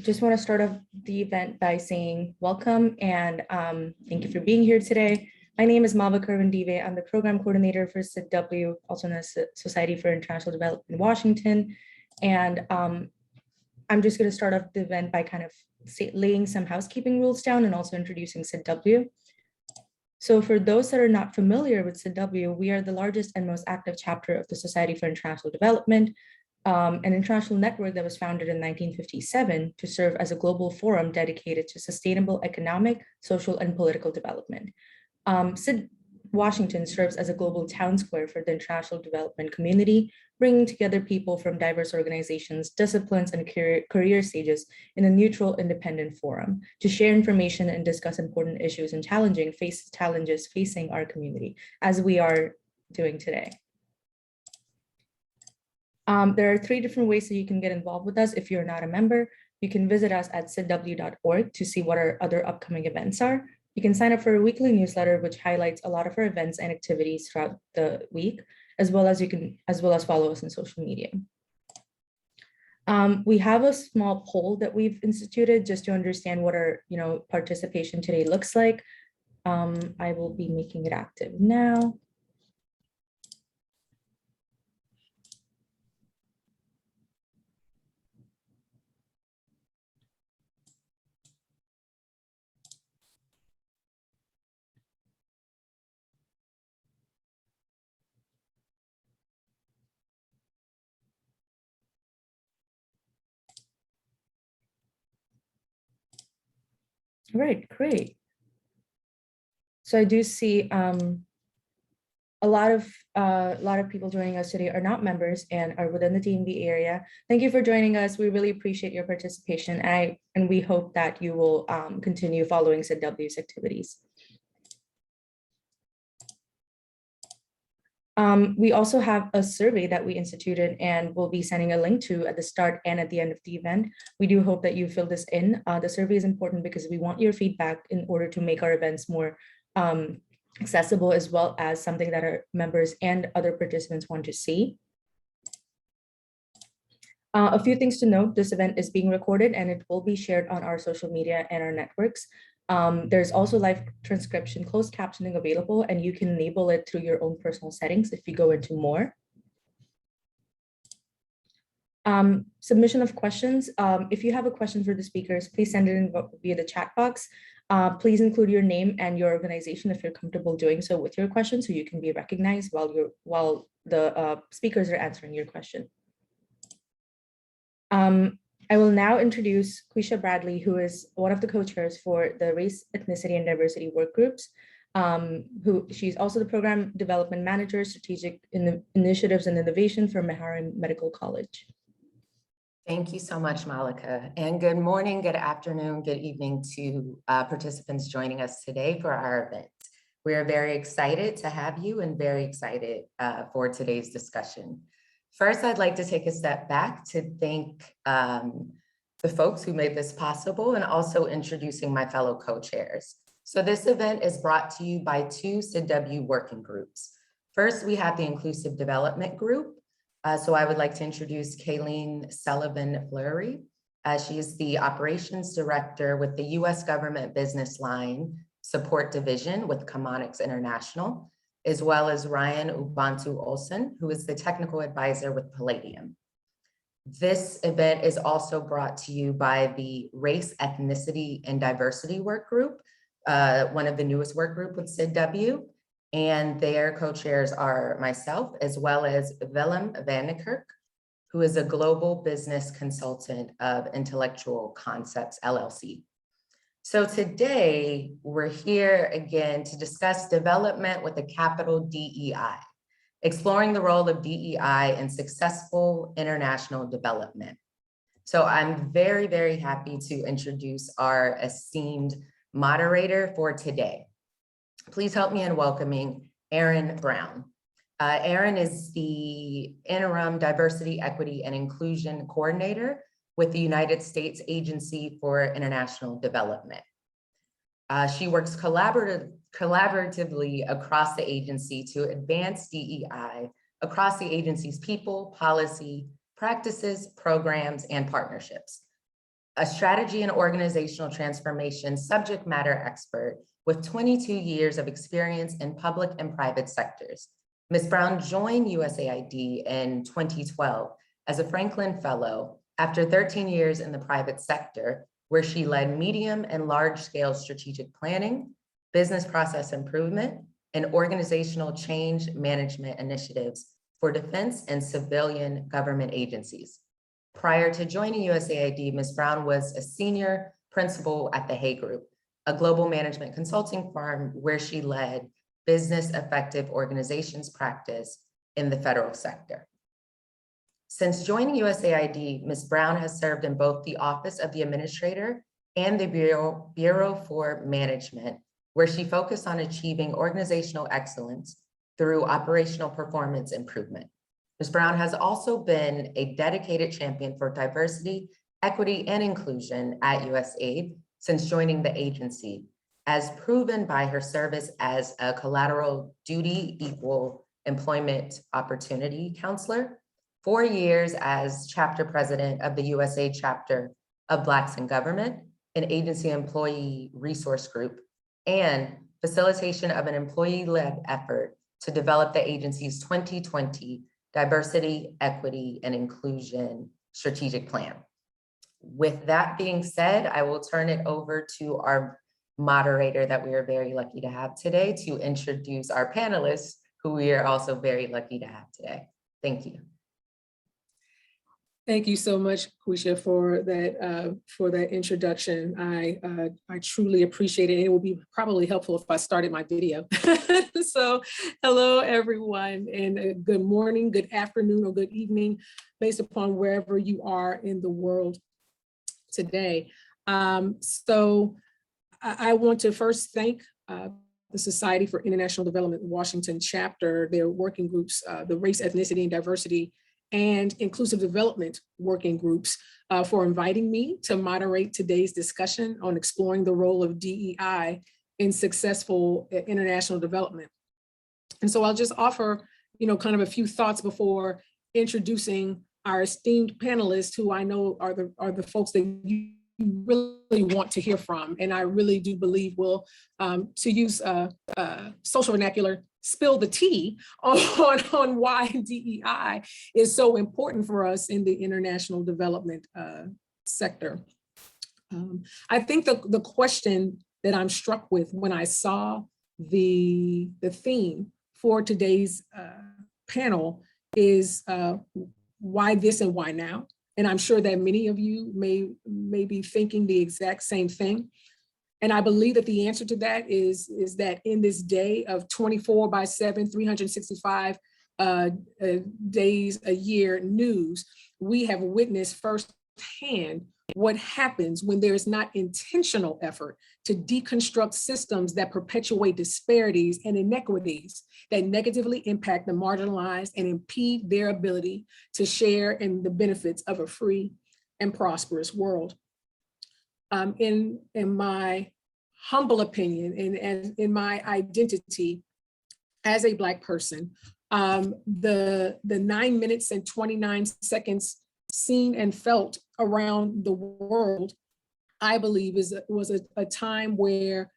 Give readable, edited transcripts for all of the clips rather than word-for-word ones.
just want to start off the event by saying welcome and thank you for being here today. My name is Malva Kervin-Dive. I'm the program coordinator for SID-W, also known as Society for International Development in Washington. And I'm just going to start off the event by kind of laying some housekeeping rules down and also introducing SID-W. So for those that are not familiar with SID-W, we are the largest and most active chapter of the Society for International Development, an international network that was founded in 1957 to serve as a global forum dedicated to sustainable economic, social, and political development. SID Washington serves as a global town square for the international development community, bringing together people from diverse organizations, disciplines, and career stages in a neutral, independent forum to share information and discuss important issues and challenges facing our community, as we are doing today. There are 3 different ways that you can get involved with us if you're not a member. You can visit us at SID-W.org to see what our other upcoming events are. You can sign up for a weekly newsletter, which highlights a lot of our events and activities throughout the week, as well as follow us on social media. We have a small poll that we've instituted just to understand what our participation today looks like. I will be making it active now. All right, great. So I do see a lot of people joining us today are not members and are within the DMV area. Thank you for joining us. We really appreciate your participation, and we hope that you will continue following SID-W's activities. We also have a survey that we instituted and we'll be sending a link to at the start and at the end of the event. We do hope that you fill this in. The survey is important because we want your feedback in order to make our events more accessible, as well as something that our members and other participants want to see. A few things to note: this event is being recorded and it will be shared on our social media and our networks. There's also live transcription, closed captioning available, and you can enable it through your own personal settings if you go into more. Submission of questions. If you have a question for the speakers, please send it in via the chat box. Please include your name and your organization if you're comfortable doing so with your question, so you can be recognized while the speakers are answering your question. I will now introduce Quisha Bradley, who is one of the co-chairs for the Race, Ethnicity, and Diversity Workgroups. She's also the Program Development Manager, Strategic Initiatives and Innovation for Meharry Medical College. Thank you so much, Malika. And good morning, good afternoon, good evening to participants joining us today for our event. We are very excited to have you and very excited for today's discussion. First, I'd like to take a step back to thank the folks who made this possible and also introducing my fellow co-chairs. So this event is brought to you by 2 SID-W working groups. First, we have the Inclusive Development Group. So I would like to introduce Kayleen Sullivan-Fleury. She is the Operations Director with the U.S. Government Business Line Support Division with Chemonics International, as well as Ryan Ubuntu Olson, who is the Technical Advisor with Palladium. This event is also brought to you by the Race, Ethnicity, and Diversity Workgroup, one of the newest workgroup with SID-W, and their co-chairs are myself, as well as Willem van den Kerk, who is a global business consultant of Intellectual Concepts, LLC. So today, we're here again to discuss development with a capital DEI, exploring the role of DEI in successful international development. So I'm very, very happy to introduce our esteemed moderator for today. Please help me in welcoming Erin Brown. Erin is the Interim Diversity, Equity, and Inclusion Coordinator with the United States Agency for International Development. She works collaboratively across the agency to advance DEI across the agency's people, policy, practices, programs, and partnerships. a strategy and organizational transformation subject matter expert with 22 years of experience in public and private sectors. Ms. Brown joined USAID in 2012 as a Franklin Fellow after 13 years in the private sector, where she led medium and large-scale strategic planning, business process improvement, and organizational change management initiatives for defense and civilian government agencies. Prior to joining USAID, Ms. Brown was a senior principal at the Hay Group, a global management consulting firm where she led business effective organizations practice in the federal sector. Since joining USAID, Ms. Brown has served in both the Office of the Administrator and the Bureau for Management, where she focused on achieving organizational excellence through operational performance improvement. Ms. Brown has also been a dedicated champion for diversity, equity, and inclusion at USAID since joining the agency, as proven by her service as a collateral duty equal employment opportunity counselor, 4 years as chapter president of the USAID chapter of Blacks in Government, an agency employee resource group, and facilitation of an employee-led effort to develop the agency's 2020 Diversity, Equity, and Inclusion Strategic Plan. With that being said, I will turn it over to our moderator that we are very lucky to have today to introduce our panelists, who we are also very lucky to have today. Thank you. Thank you so much, Quisha, for that introduction. I truly appreciate it. It will be probably helpful if I started my video. So hello, everyone, and good morning, good afternoon, or good evening, based upon wherever you are in the world today. So I want to first thank the Society for International Development Washington chapter, their working groups, the Race, Ethnicity, and Diversity and Inclusive Development Working Groups for inviting me to moderate today's discussion on exploring the role of DEI in successful international development. And so I'll just offer, kind of a few thoughts before introducing our esteemed panelists, who I know are the folks that you really want to hear from. And I really do believe will, to use social vernacular, spill the tea on why DEI is so important for us in the international development sector. I think the question that I'm struck with when I saw the theme for today's panel is why this and why now? And I'm sure that many of you may be thinking the exact same thing. And I believe that the answer to that is that in this day of 24/7, 365 days a year news, we have witnessed firsthand what happens when there is not intentional effort to deconstruct systems that perpetuate disparities and inequities that negatively impact the marginalized and impede their ability to share in the benefits of a free and prosperous world. In my humble opinion and in my identity as a Black person, the 9 minutes and 29 seconds seen and felt around the world, I believe was a time where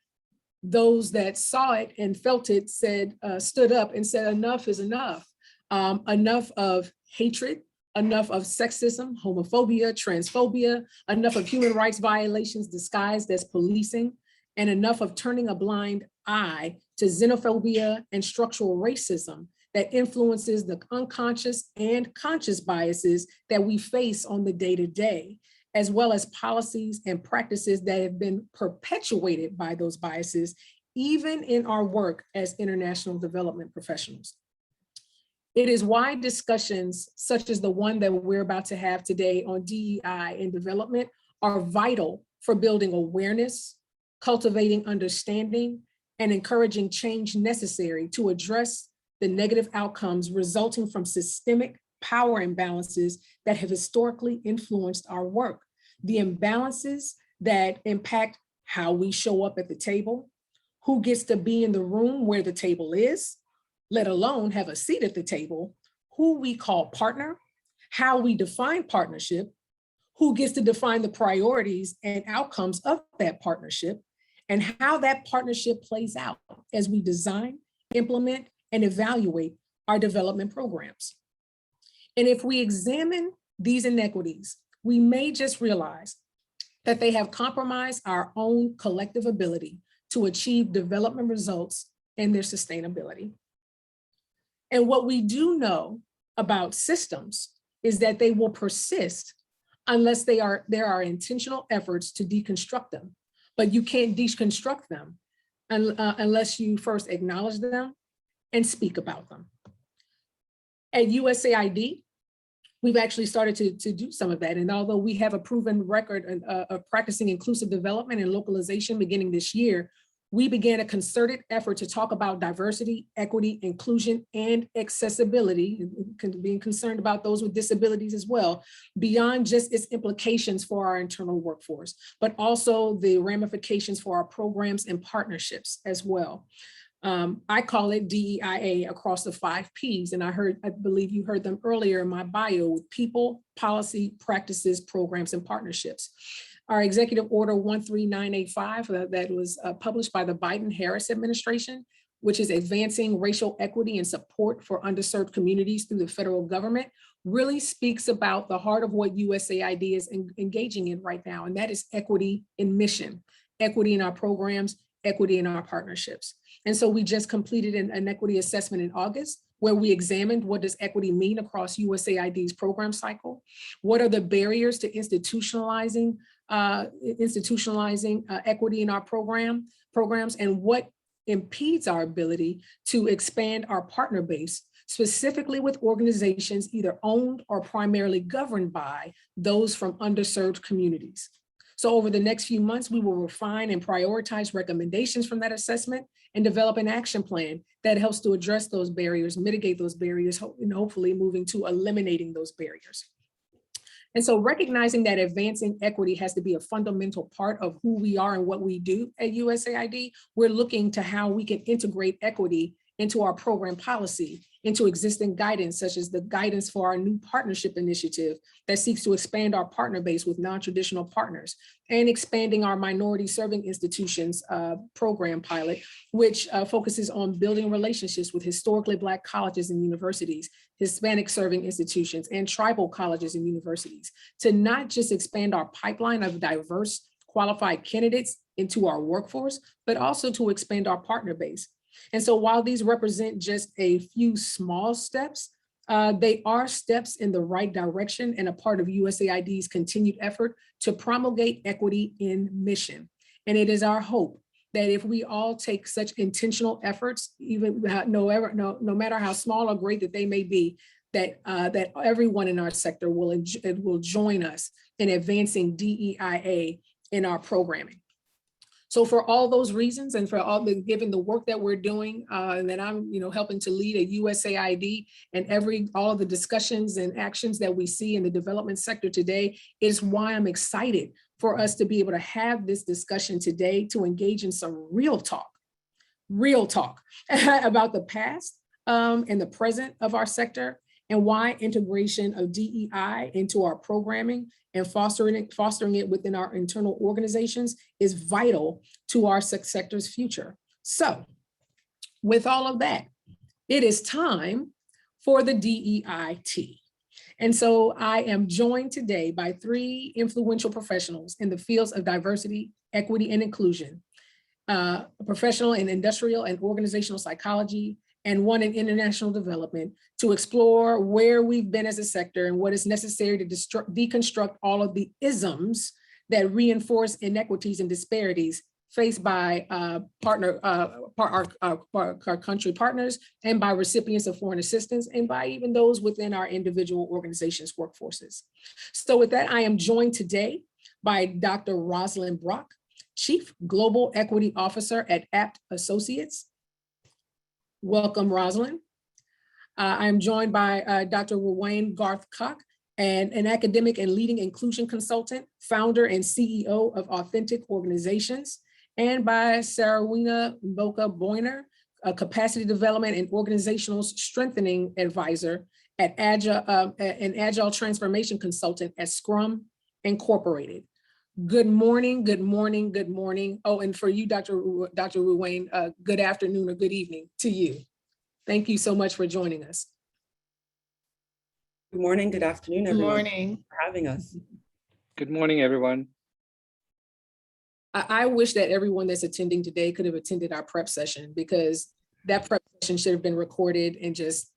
those that saw it and felt it stood up and said, enough is enough. Enough of hatred, enough of sexism, homophobia, transphobia, enough of human rights violations disguised as policing, and enough of turning a blind eye to xenophobia and structural racism that influences the unconscious and conscious biases that we face on the day-to-day, as well as policies and practices that have been perpetuated by those biases, even in our work as international development professionals. It is why discussions such as the one that we're about to have today on DEI in development are vital for building awareness, cultivating understanding, and encouraging change necessary to address the negative outcomes resulting from systemic power imbalances that have historically influenced our work. The imbalances that impact how we show up at the table, who gets to be in the room where the table is, let alone have a seat at the table, who we call partner, how we define partnership, who gets to define the priorities and outcomes of that partnership, and how that partnership plays out as we design, implement, and evaluate our development programs. And if we examine these inequities, we may just realize that they have compromised our own collective ability to achieve development results and their sustainability. And what we do know about systems is that they will persist unless there are intentional efforts to deconstruct them. But you can't deconstruct them unless you first acknowledge them and speak about them. At USAID, we've actually started to do some of that. And although we have a proven record of practicing inclusive development and localization beginning this year, we began a concerted effort to talk about diversity, equity, inclusion, and accessibility, being concerned about those with disabilities as well, beyond just its implications for our internal workforce, but also the ramifications for our programs and partnerships as well. I call it DEIA across the 5 Ps, and I believe you heard them earlier in my bio, with people, policy, practices, programs, and partnerships. Our Executive Order 13985 that was published by the Biden-Harris administration, which is advancing racial equity and support for underserved communities through the federal government, really speaks about the heart of what USAID is engaging in right now, and that is equity in mission, equity in our programs, equity in our partnerships. And so we just completed an equity assessment in August, where we examined what does equity mean across USAID's program cycle? What are the barriers to institutionalizing equity in our programs, and what impedes our ability to expand our partner base, specifically with organizations either owned or primarily governed by those from underserved communities. So over the next few months, we will refine and prioritize recommendations from that assessment and develop an action plan that helps to address those barriers, mitigate those barriers, and hopefully moving to eliminating those barriers. And so recognizing that advancing equity has to be a fundamental part of who we are and what we do at USAID, we're looking to how we can integrate equity into our program policy, into existing guidance, such as the guidance for our new partnership initiative that seeks to expand our partner base with non-traditional partners, and expanding our minority serving institutions program pilot, which focuses on building relationships with historically Black colleges and universities, Hispanic serving institutions, and tribal colleges and universities, to not just expand our pipeline of diverse qualified candidates into our workforce, but also to expand our partner base. And so while these represent just a few small steps, they are steps in the right direction and a part of USAID's continued effort to promulgate equity in mission. And it is our hope that if we all take such intentional efforts, even no matter how small or great that they may be, that everyone in our sector will join us in advancing DEIA in our programming. So for all those reasons, and for given the work that we're doing, and that I'm helping to lead at USAID, and all of the discussions and actions that we see in the development sector today, is why I'm excited for us to be able to have this discussion today, to engage in some real talk about the past and the present of our sector, and why integration of DEI into our programming and fostering it within our internal organizations is vital to our sector's future. So with all of that, it is time for the DEIT. And so I am joined today by 3 influential professionals in the fields of diversity, equity, and inclusion, a professional in industrial and organizational psychology, and one in international development, to explore where we've been as a sector and what is necessary to deconstruct all of the isms that reinforce inequities and disparities faced by our country partners, and by recipients of foreign assistance, and by even those within our individual organizations' workforces. So with that, I am joined today by Dr. Rosalind Brock, Chief Global Equity Officer at Apt Associates. Welcome, Rosalind. I'm joined by Dr. Ruwain Garth-Cock, an academic and leading inclusion consultant, founder and CEO of Authentic Organizations, and by Sarawina Mboka-Boyner, a capacity development and organizational strengthening advisor at an agile transformation consultant at Scrum Incorporated. Good morning, good morning, good morning. Oh, and for you, Dr. Ruane, good afternoon or good evening to you. Thank you so much for joining us. Good morning, good afternoon, everyone. Good morning. For having us. Good morning, everyone. I wish that everyone that's attending today could have attended our prep session, because that prep session should have been recorded and just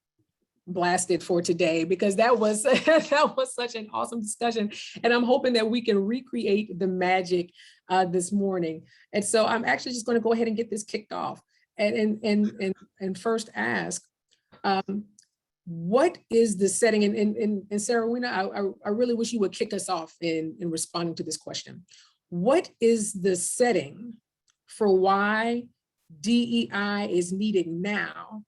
blasted for today, because that was that was such an awesome discussion. And I'm hoping that we can recreate the magic this morning. And so I'm actually just going to go ahead and get this kicked off and first ask, what is the setting? And Sarah Wina, I really wish you would kick us off in responding to this question. What is the setting for why DEI is needed now?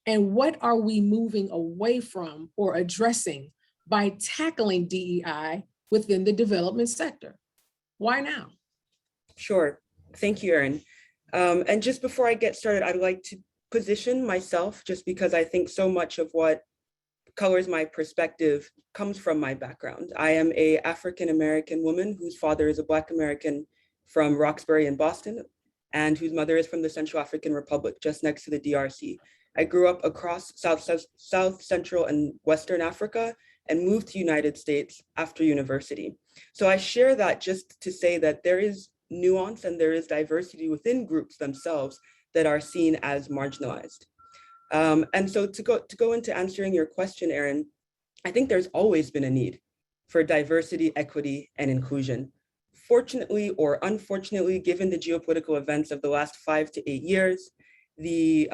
And what are we moving away from or addressing by tackling DEI within the development sector? Why now? Sure. Thank you, Erin. And just before I get started, I'd like to position myself, just because I think so much of what colors my perspective comes from my background. I am an African-American woman whose father is a Black American from Roxbury in Boston, and whose mother is from the Central African Republic, just next to the DRC. I grew up across South Central and Western Africa and moved to the United States after university. So I share that just to say that there is nuance and there is diversity within groups themselves that are seen as marginalized. And so to go into answering your question, Erin, I think there's always been a need for diversity, equity, and inclusion. Fortunately or unfortunately, given the geopolitical events of the last 5 to 8 years, the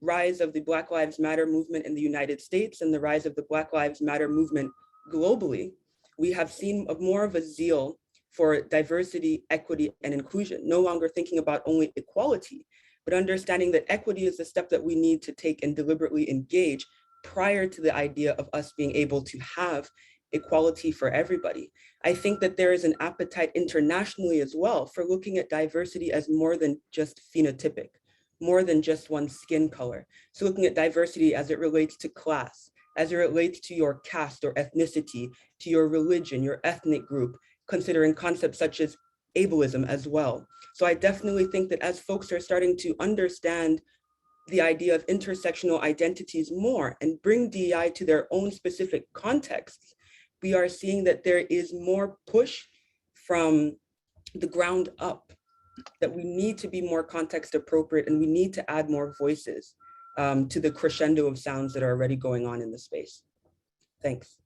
rise of the Black Lives Matter movement in the United States and the rise of the Black Lives Matter movement globally, we have seen more of a zeal for diversity, equity, and inclusion, no longer thinking about only equality, but understanding that equity is the step that we need to take and deliberately engage prior to the idea of us being able to have equality for everybody. I think that there is an appetite internationally as well for looking at diversity as more than just phenotypic, more than just one skin color. So looking at diversity as it relates to class, as it relates to your caste or ethnicity, to your religion, your ethnic group, considering concepts such as ableism as well. So I definitely think that as folks are starting to understand the idea of intersectional identities more and bring DEI to their own specific contexts, we are seeing that there is more push from the ground up, that we need to be more context appropriate and we need to add more voices to the crescendo of sounds that are already going on in the space. Thanks.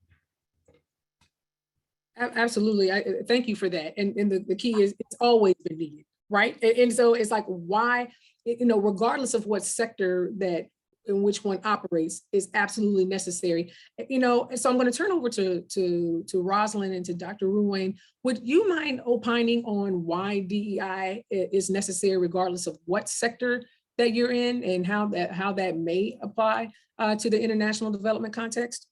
Absolutely. Thank you for that. And the key is it's always been needed, right? And so it's like, why, regardless of what sector that in which one operates, is absolutely necessary. And so I'm going to turn over to Rosalind and to Dr. Ruane. Would you mind opining on why DEI is necessary regardless of what sector that you're in and how that may apply to the international development context?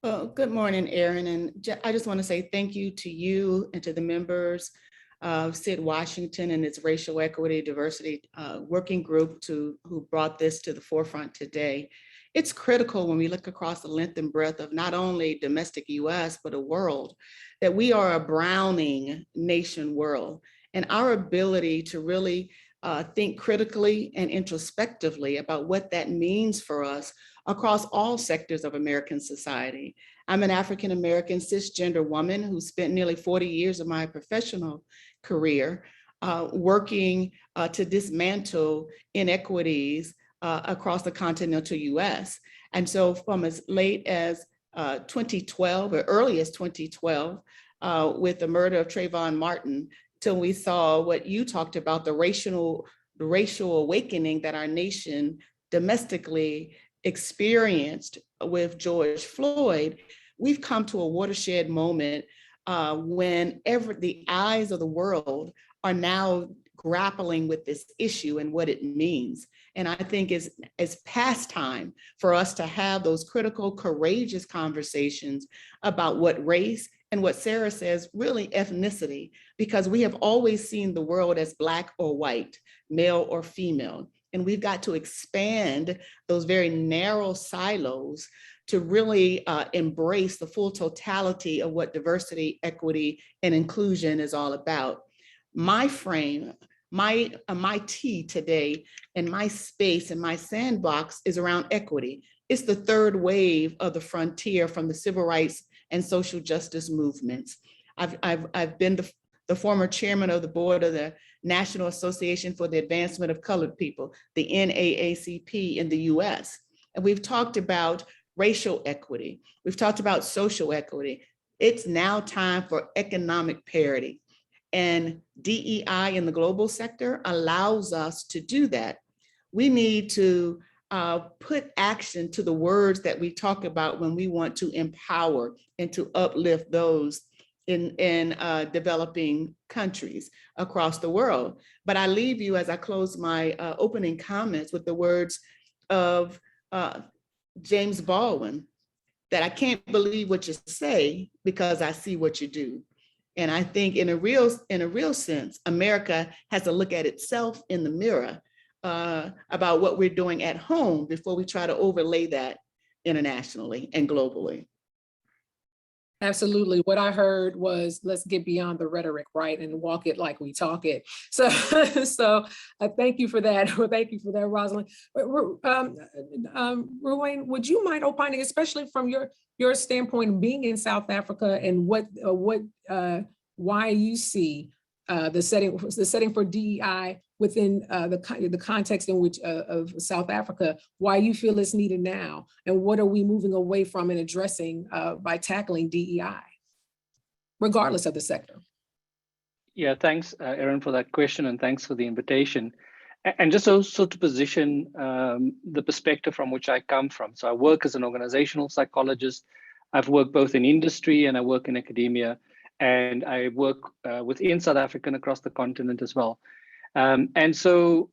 Well, good morning, Erin. And I just want to say thank you to you and to the members of SID Washington and its Racial Equity Diversity Working Group who brought this to the forefront today. It's critical when we look across the length and breadth of not only domestic US, but a world, that we are a browning nation world. And our ability to really think critically and introspectively about what that means for us across all sectors of American society. I'm an African-American cisgender woman who spent nearly 40 years of my professional career working to dismantle inequities across the continental US. And so from as late as 2012 or early as 2012, with the murder of Trayvon Martin, till we saw what you talked about, the racial awakening that our nation domestically experienced with George Floyd, we've come to a watershed moment when the eyes of the world are now grappling with this issue and what it means. And I think it's past time for us to have those critical, courageous conversations about what race and what Sarah says, really ethnicity, because we have always seen the world as Black or white, male or female. And we've got to expand those very narrow silos to really embrace the full totality of what diversity, equity, and inclusion is all about. My frame, my tea today, and my space and my sandbox is around equity. It's the third wave of the frontier from the civil rights and social justice movements. I've been the former chairman of the board of the National Association for the Advancement of Colored People, the NAACP in the US. And we've talked about racial equity. We've talked about social equity. It's now time for economic parity. And DEI in the global sector allows us to do that. We need to put action to the words that we talk about when we want to empower and to uplift those in developing countries across the world. But I leave you, as I close my opening comments, with the words of James Baldwin, that I can't believe what you say because I see what you do. And I think in a real sense, America has to look at itself in the mirror about what we're doing at home before we try to overlay that internationally and globally. Absolutely. What I heard was, let's get beyond the rhetoric, right, and walk it like we talk it. So, thank you for that. Well, thank you for that, Rosalind. Ruane, would you mind opining, especially from your standpoint of being in South Africa, and why you see the setting for DEI within the context in which of South Africa, why you feel it's needed now, and what are we moving away from and addressing by tackling DEI, regardless of the sector? Yeah, thanks, Erin, for that question, and thanks for the invitation. And just also to position the perspective from which I come from. So I work as an organizational psychologist. I've worked both in industry and I work in academia, and I work within South Africa and across the continent as well. And so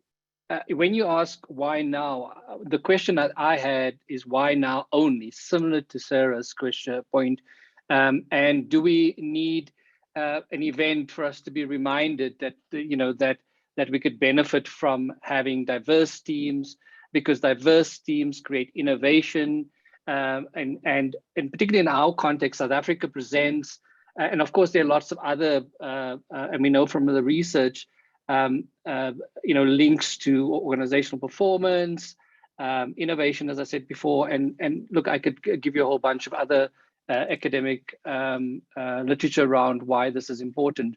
when you ask why now, the question that I had is why now only, similar to Sarah's point. And do we need an event for us to be reminded that, that we could benefit from having diverse teams, because diverse teams create innovation, and particularly in our context, South Africa presents, and of course there are lots of other, and we know from the research, links to organizational performance, innovation, as I said before, and look, I could give you a whole bunch of other academic literature around why this is important.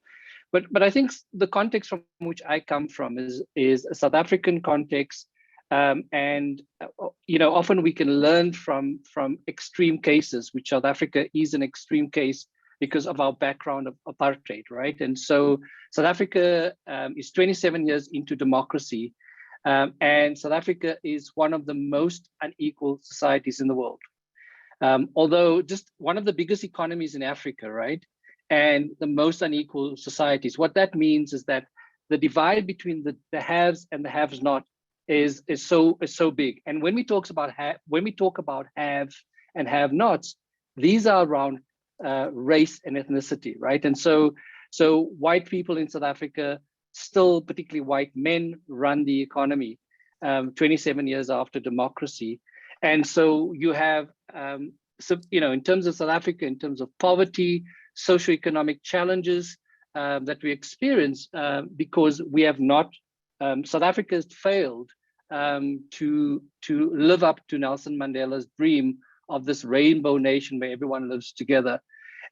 But I think the context from which I come from is a South African context, and often we can learn from extreme cases, which South Africa is an extreme case because of our background of apartheid, right? And so South Africa is 27 years into democracy, and South Africa is one of the most unequal societies in the world. Although just one of the biggest economies in Africa, right? And the most unequal societies. What that means is that the divide between the haves and the haves not is so big. And when we talk about have and have nots, these are around race and ethnicity, right? And so white people in South Africa, still particularly white men, run the economy 27 years after democracy. And so you have, in terms of South Africa, in terms of poverty, socioeconomic challenges that we experience because we have not, South Africa has failed to live up to Nelson Mandela's dream of this rainbow nation where everyone lives together.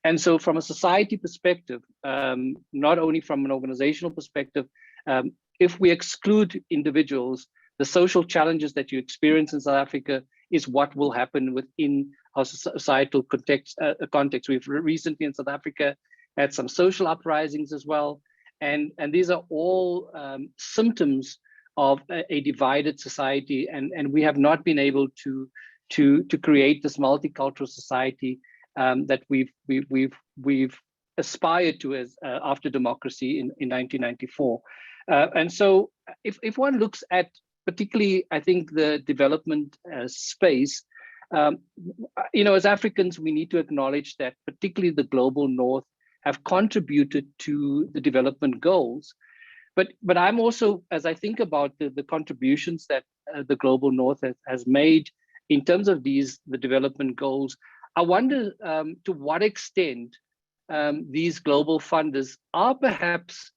And so from a society perspective, not only from an organizational perspective, if we exclude individuals, the social challenges that you experience in South Africa is what will happen within our societal context. We've recently in South Africa had some social uprisings as well. And these are all symptoms of a divided society. And we have not been able to create this multicultural society that we've aspired to as after democracy in 1994. And so if one looks at particularly, I think, the development space, as Africans, we need to acknowledge that particularly the global North have contributed to the development goals. But I'm also, as I think about the contributions that the global North has made in terms of the development goals. I wonder to what extent these global funders are perhaps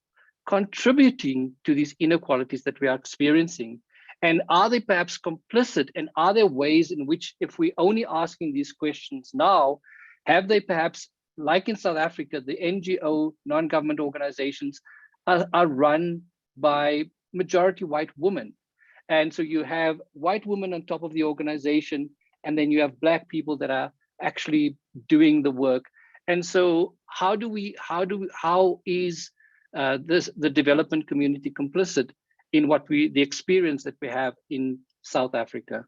contributing to these inequalities that we are experiencing. And are they perhaps complicit? And are there ways in which, if we're only asking these questions now, have they perhaps, like in South Africa, the NGO, non-government organizations are run by majority white women. And so you have white women on top of the organization, and then you have Black people that are actually doing the work. And so how is the development community complicit in the experience that we have in South Africa?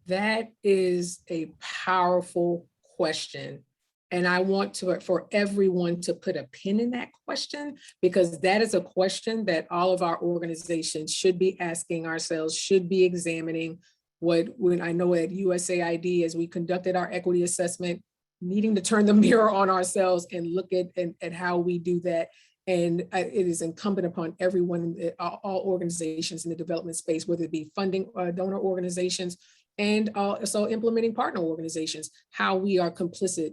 That is a powerful question. And I want for everyone to put a pin in that question, because that is a question that all of our organizations should be asking ourselves, should be examining. When I know at USAID, as we conducted our equity assessment, needing to turn the mirror on ourselves and look at how we do that. And it is incumbent upon everyone, all organizations in the development space, whether it be funding donor organizations and also implementing partner organizations, how we are complicit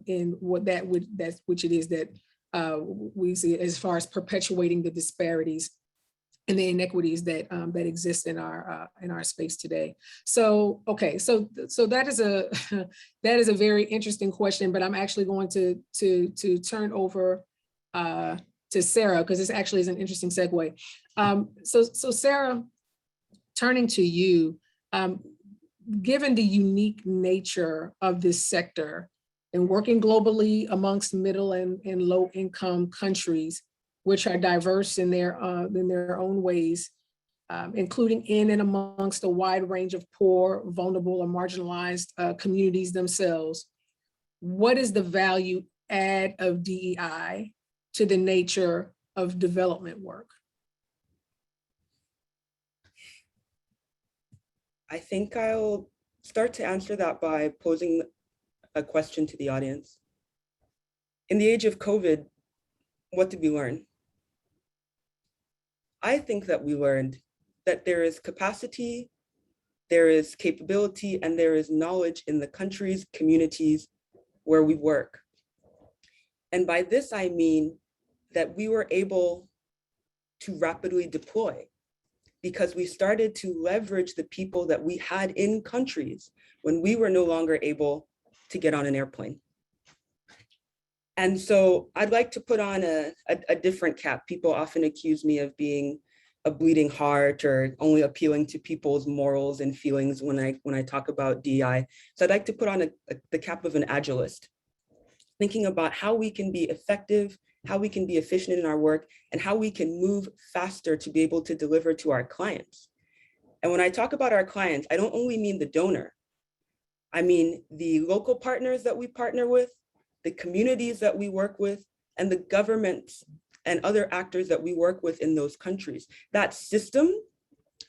in which it is that we see as far as perpetuating the disparities and the inequities that exist in our space today. So okay, so that is a very interesting question, but I'm actually going to turn over to Sarah, because this actually is an interesting segue. So Sarah, turning to you, given the unique nature of this sector and working globally amongst middle and low income countries, which are diverse in their own ways, including in and amongst a wide range of poor, vulnerable, or marginalized communities themselves, what is the value add of DEI to the nature of development work? I think I'll start to answer that by posing a question to the audience. In the age of COVID, what did we learn? I think that we learned that there is capacity, there is capability, and there is knowledge in the countries, communities where we work. And by this, I mean that we were able to rapidly deploy because we started to leverage the people that we had in countries when we were no longer able to get on an airplane. And so I'd like to put on a different cap. People often accuse me of being a bleeding heart or only appealing to people's morals and feelings when I talk about DEI. So I'd like to put on the cap of an agilist, thinking about how we can be effective, how we can be efficient in our work, and how we can move faster to be able to deliver to our clients. And when I talk about our clients, I don't only mean the donor. I mean the local partners that we partner with, the communities that we work with, and the governments and other actors that we work with in those countries. That system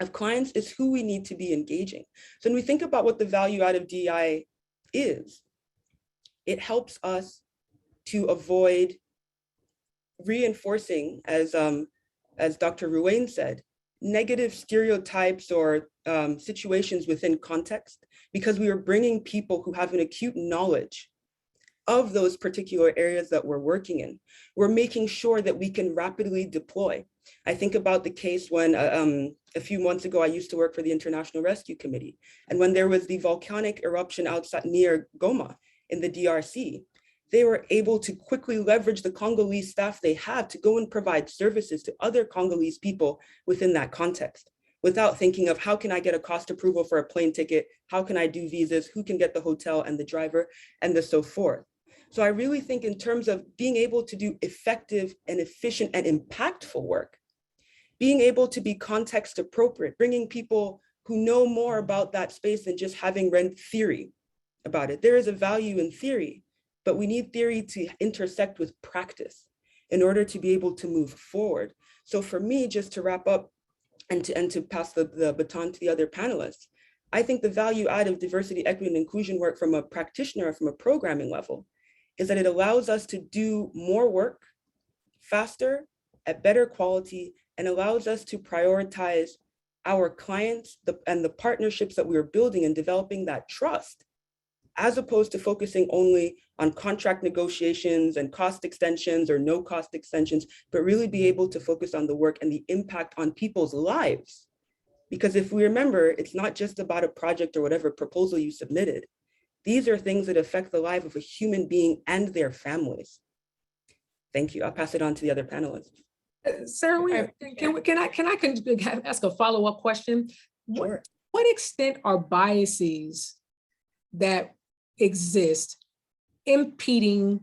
of clients is who we need to be engaging. So when we think about what the value out of DEI is, it helps us to avoid reinforcing, as Dr. Ruane said, negative stereotypes or situations within context, because we are bringing people who have an acute knowledge of those particular areas that we're working in. We're making sure that we can rapidly deploy. I think about the case when a few months ago, I used to work for the International Rescue Committee. And when there was the volcanic eruption outside near Goma in the DRC, they were able to quickly leverage the Congolese staff they had to go and provide services to other Congolese people within that context, without thinking of how can I get a cost approval for a plane ticket? How can I do visas? Who can get the hotel and the driver and the so forth? So I really think in terms of being able to do effective and efficient and impactful work, being able to be context appropriate, bringing people who know more about that space than just having read theory about it. There is a value in theory, but we need theory to intersect with practice in order to be able to move forward. So for me, just to wrap up and to pass the baton to the other panelists, I think the value add of diversity, equity, and inclusion work from a practitioner, from a programming level, is that it allows us to do more work faster, at better quality, and allows us to prioritize our clients and the partnerships that we are building and developing that trust, as opposed to focusing only on contract negotiations and cost extensions or no cost extensions, but really be able to focus on the work and the impact on people's lives. Because if we remember, it's not just about a project or whatever proposal you submitted. These are things that affect the life of a human being and their families. Thank you. I'll pass it on to the other panelists. Sarah, can I ask a follow-up question? Sure. What extent are biases that exist impeding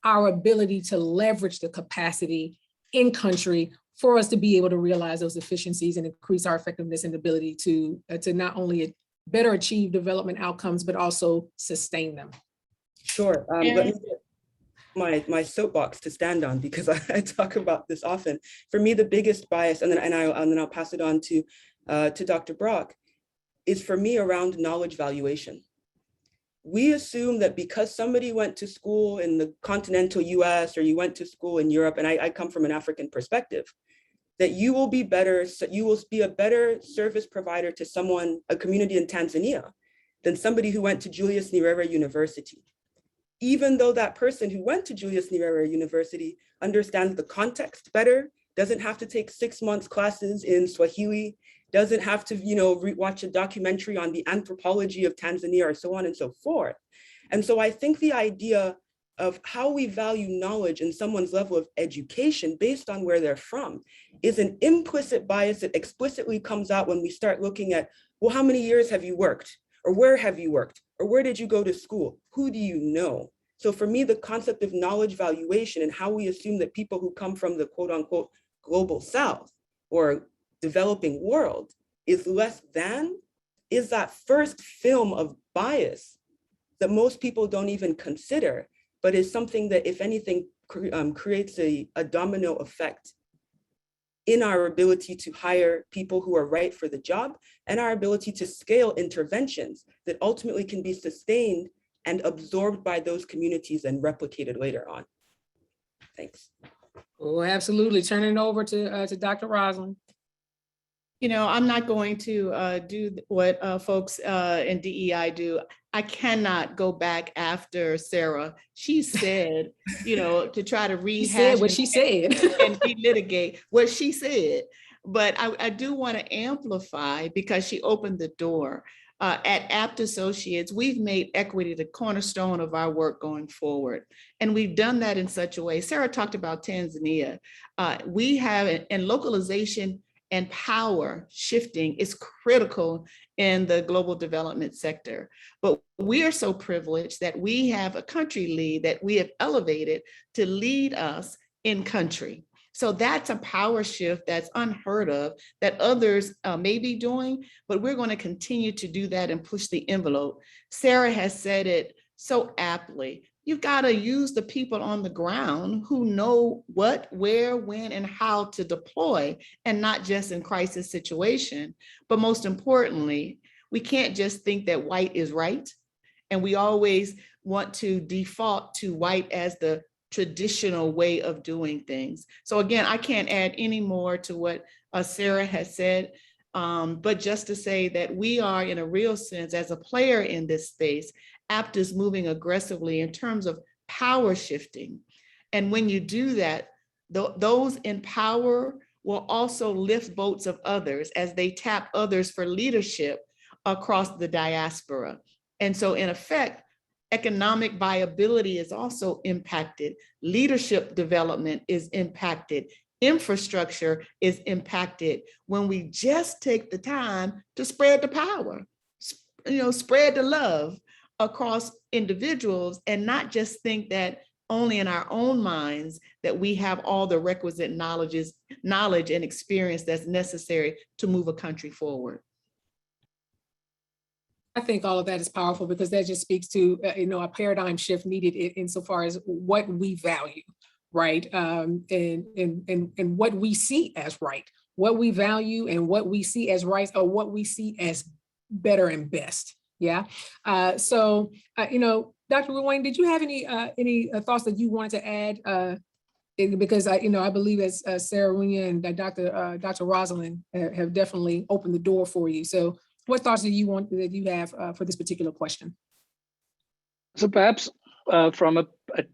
our ability to leverage the capacity in country for us to be able to realize those efficiencies and increase our effectiveness and ability to not only better achieve development outcomes, but also sustain them? Sure. Let me get my soapbox to stand on, because I talk about this often. For me, the biggest bias, and then I'll pass it on to Dr. Brock, is for me around knowledge valuation. We assume that because somebody went to school in the continental US or you went to school in Europe, and I come from an African perspective, that you will be better, so you will be a better service provider to someone, a community in Tanzania, than somebody who went to Julius Nyerere University. Even though that person who went to Julius Nyerere University understands the context better, doesn't have to take 6 months classes in Swahili, doesn't have to, watch a documentary on the anthropology of Tanzania or so on and so forth. And so I think the idea of how we value knowledge and someone's level of education based on where they're from is an implicit bias that explicitly comes out when we start looking at, well, how many years have you worked? Or where have you worked? Or where did you go to school? Who do you know? So for me, the concept of knowledge valuation and how we assume that people who come from the quote unquote global South or developing world is less than, is that first film of bias that most people don't even consider, but is something that, if anything, creates a domino effect in our ability to hire people who are right for the job and our ability to scale interventions that ultimately can be sustained and absorbed by those communities and replicated later on. Thanks. Oh, absolutely. Turning it over to Dr. Roslyn. I'm not going to do what folks in DEI do. I cannot go back after Sarah. She said, to try to rehash. She said what she said. And relitigate what she said. But I do want to amplify, because she opened the door. At Apt Associates, we've made equity the cornerstone of our work going forward. And we've done that in such a way. Sarah talked about Tanzania. We have, and localization and power shifting is critical in the global development sector. But we are so privileged that we have a country lead that we have elevated to lead us in country. So that's a power shift that's unheard of, that others may be doing, but we're going to continue to do that and push the envelope. Sarah has said it so aptly. You've got to use the people on the ground who know what, where, when, and how to deploy, and not just in crisis situation. But most importantly, we can't just think that white is right. And we always want to default to white as the traditional way of doing things. So again, I can't add any more to what Sarah has said, but just to say that we are, in a real sense, as a player in this space, Apt is moving aggressively in terms of power shifting. And when you do that, those in power will also lift boats of others as they tap others for leadership across the diaspora. And so in effect, economic viability is also impacted. Leadership development is impacted. Infrastructure is impacted when we just take the time to spread the power, spread the love across individuals, and not just think that only in our own minds that we have all the requisite knowledge and experience that's necessary to move a country forward. I think all of that is powerful, because that just speaks to a paradigm shift needed insofar as what we value, right? And what we see as right, what we value and what we see as right, or what we see as better and best. Yeah. So Dr. Ruane, did you have any thoughts that you wanted to add because I believe as Sarah Winya and Dr. Rosalind have definitely opened the door for you. So what thoughts do you have for this particular question? So perhaps from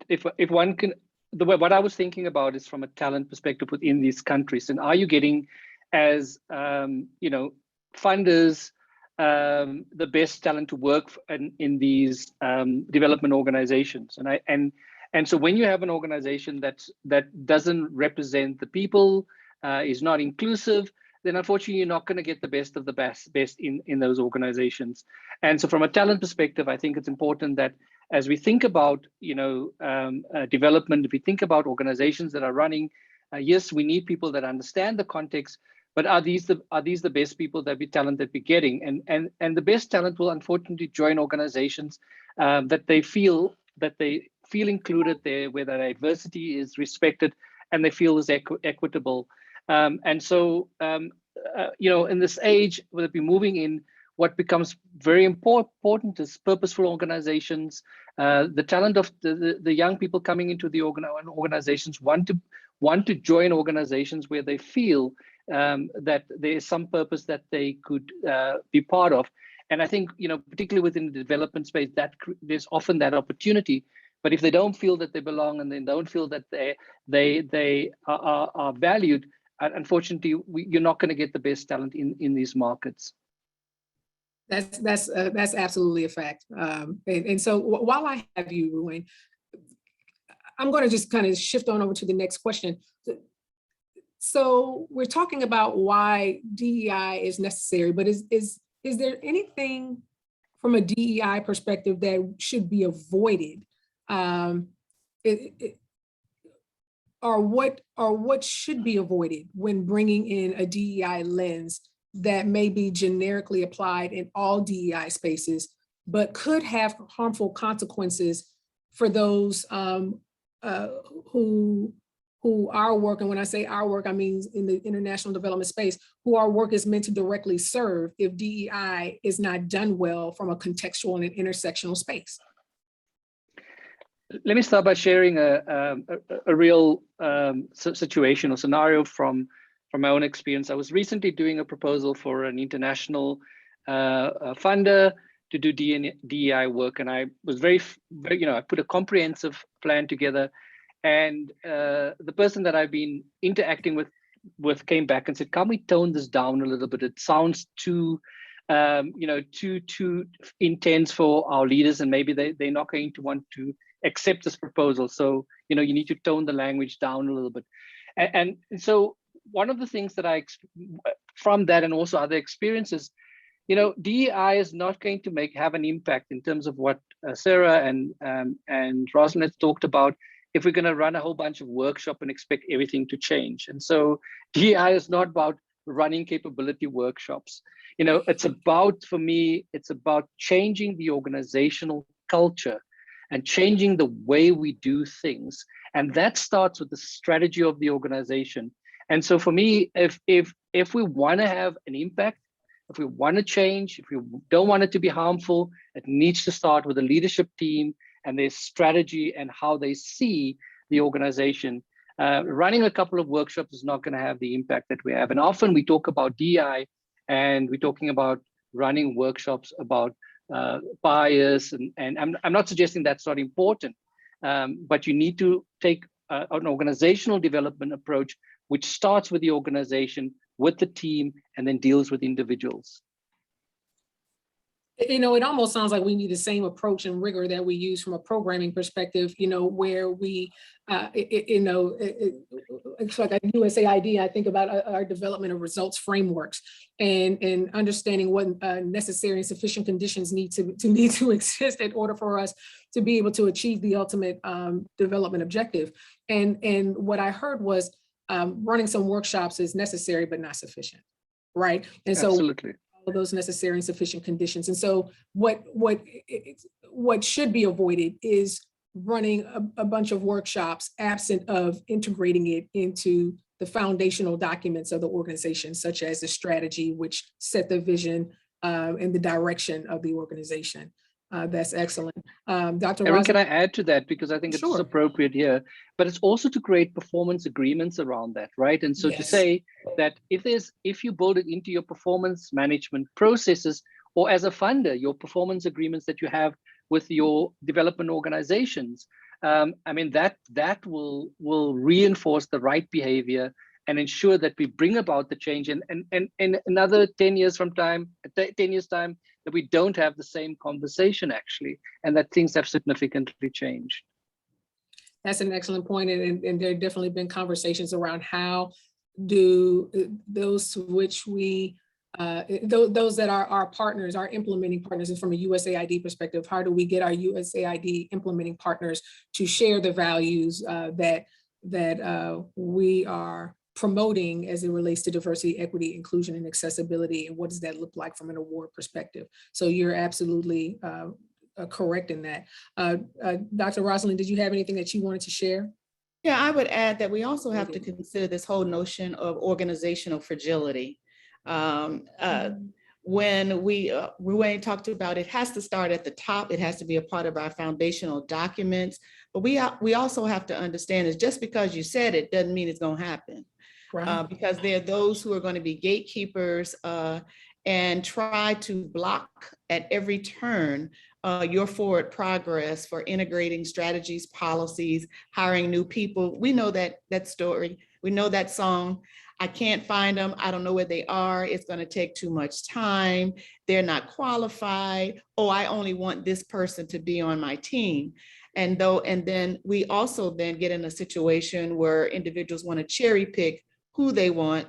if one can, what I was thinking about is from a talent perspective within these countries, and are you getting as funders the best talent to work in these development organizations, and so when you have an organization that doesn't represent the people, is not inclusive, then unfortunately you're not going to get the best of the best in those organizations. And so from a talent perspective, I think it's important that as we think about development, if we think about organizations that are running, yes, we need people that understand the context, but are these the best people that talent that we're getting? And the best talent will unfortunately join organizations that they feel included there, where the diversity is respected and they feel is equitable. And so, in this age, we'll be moving in, what becomes very important is purposeful organizations. The talent of the young people coming into the organizations want to join organizations where they feel that there is some purpose that they could be part of. And I think, particularly within the development space, that there's often that opportunity. But if they don't feel that they belong and they don't feel that they are valued, unfortunately, you're not going to get the best talent in these markets. That's absolutely a fact. And so while I have you, Ruin, I'm going to just kind of shift on over to the next question. So we're talking about why DEI is necessary, but is there anything from a DEI perspective that should be avoided? Or what should be avoided when bringing in a DEI lens that may be generically applied in all DEI spaces, but could have harmful consequences for those who our work, and when I say our work, I mean in the international development space, who our work is meant to directly serve if DEI is not done well from a contextual and an intersectional space? Let me start by sharing a real situation or scenario from my own experience. I was recently doing a proposal for an international funder to do DEI work, and I was very I put a comprehensive plan together, and the person that I've been interacting with came back and said, "Can we tone this down a little bit? It sounds too too intense for our leaders, and maybe they're not going to want to accept this proposal. So, you need to tone the language down a little bit." And so one of the things that from that, and also other experiences, DEI is not going to have an impact in terms of what Sarah and Rosalind talked about if we're going to run a whole bunch of workshops and expect everything to change. And so DEI is not about running capability workshops. It's about, for me, it's about changing the organizational culture and changing the way we do things. And that starts with the strategy of the organization. And so for me, if we want to have an impact, if we want to change, if we don't want it to be harmful, it needs to start with the leadership team and their strategy and how they see the organization. Running a couple of workshops is not going to have the impact that we have. And often we talk about DEI and we're talking about running workshops about bias, and I'm not suggesting that's not important, but you need to take an organizational development approach, which starts with the organization, with the team, and then deals with individuals. It almost sounds like we need the same approach and rigor that we use from a programming perspective, where we, it's like at USAID, I think about our development of results frameworks and understanding what necessary and sufficient conditions need to exist in order for us to be able to achieve the ultimate development objective. And what I heard was running some workshops is necessary, but not sufficient, right? And so absolutely. Of those necessary and sufficient conditions. And so what should be avoided is running a bunch of workshops absent of integrating it into the foundational documents of the organization, such as the strategy, which set the vision and the direction of the organization. That's excellent. Dr. Erin, Ross. can I add to that? Because I think it's Sure. appropriate here, but it's also to create performance agreements around that, right? And so to Yes. say that if you build it into your performance management processes, or as a funder, your performance agreements that you have with your development organizations, I mean, that will reinforce the right behavior and ensure that we bring about the change and another 10 years time, that we don't have the same conversation actually, and that things have significantly changed. That's an excellent point. And there have definitely been conversations around how do those to which we, those that are our partners, our implementing partners, and from a USAID perspective, how do we get our USAID implementing partners to share the values that we are promoting as it relates to diversity, equity, inclusion, and accessibility, and what does that look like from an award perspective? So you're absolutely correct in that. Dr. Rosalind, did you have anything that you wanted to share? Yeah, I would add that we also have to consider this whole notion of organizational fragility. When we talked about it has to start at the top, it has to be a part of our foundational documents, but we also have to understand is just because you said it doesn't mean it's going to happen. Right. Because there are those who are going to be gatekeepers and try to block at every turn your forward progress for integrating strategies, policies, hiring new people. We know that story. We know that song. I can't find them. I don't know where they are. It's going to take too much time. They're not qualified. Oh, I only want this person to be on my team. And then we also then get in a situation where individuals want to cherry pick who they want,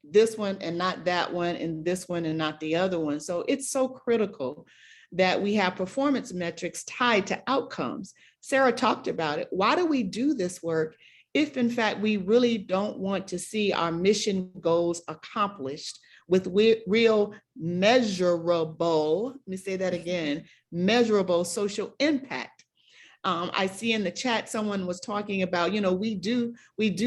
this one and not that one, and this one and not the other one. So it's so critical that we have performance metrics tied to outcomes. Sarah talked about it. Why do we do this work if in fact we really don't want to see our mission goals accomplished with real measurable, let me say that again, measurable social impact? I see in the chat someone was talking about, we do